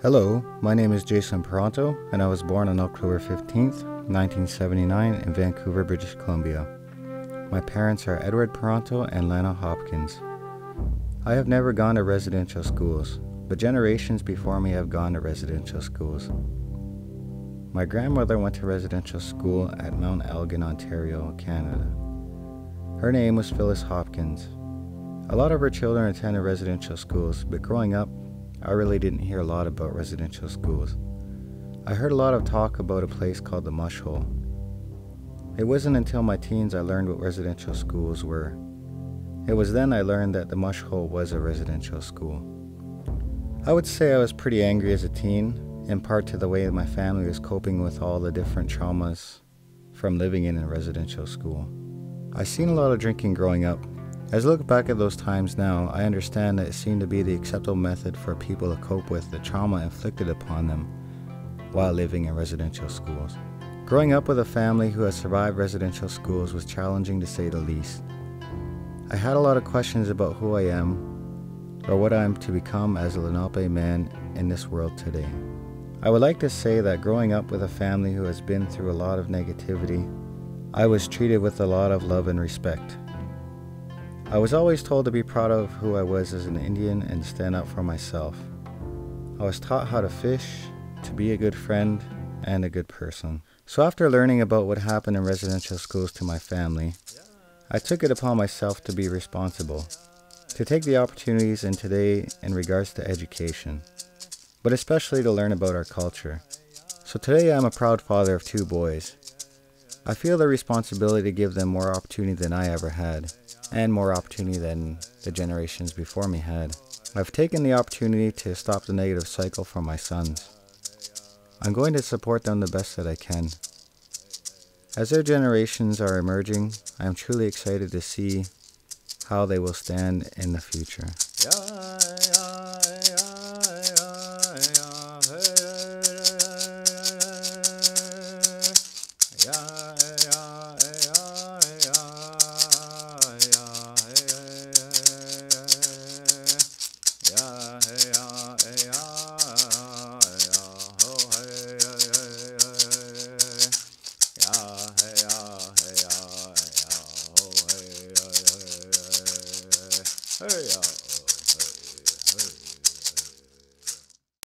Hello, my name is Jason Parenteau, and I was born on October 15th, 1979 in Vancouver, British Columbia. My parents are Edward Parenteau and Lana Hopkins. I have never gone to residential schools, but generations before me have gone to residential schools. My grandmother went to residential school at Mount Elgin, Ontario, Canada. Her name was Phyllis Hopkins. A lot of her children attended residential schools, but growing up, I really didn't hear a lot about residential schools. I heard a lot of talk about a place called the Mush Hole. It wasn't until my teens I learned what residential schools were. It was then I learned that the Mush Hole was a residential school. I would say I was pretty angry as a teen, in part to the way my family was coping with all the different traumas from living in a residential school. I seen a lot of drinking growing up. As I look back at those times now, I understand that it seemed to be the acceptable method for people to cope with the trauma inflicted upon them while living in residential schools. Growing up with a family who has survived residential schools was challenging to say the least. I had a lot of questions about who I am or what I am to become as a Lenape man in this world today. I would like to say that growing up with a family who has been through a lot of negativity, I was treated with a lot of love and respect. I was always told to be proud of who I was as an Indian and to stand up for myself. I was taught how to fish, to be a good friend, and a good person. So after learning about what happened in residential schools to my family, I took it upon myself to be responsible, to take the opportunities in today in regards to education, but especially to learn about our culture. So today I'm a proud father of 2 boys. I feel the responsibility to give them more opportunity than I ever had, and more opportunity than the generations before me had. I've taken the opportunity to stop the negative cycle for my sons. I'm going to support them the best that I can. As their generations are emerging, I am truly excited to see how they will stand in the future.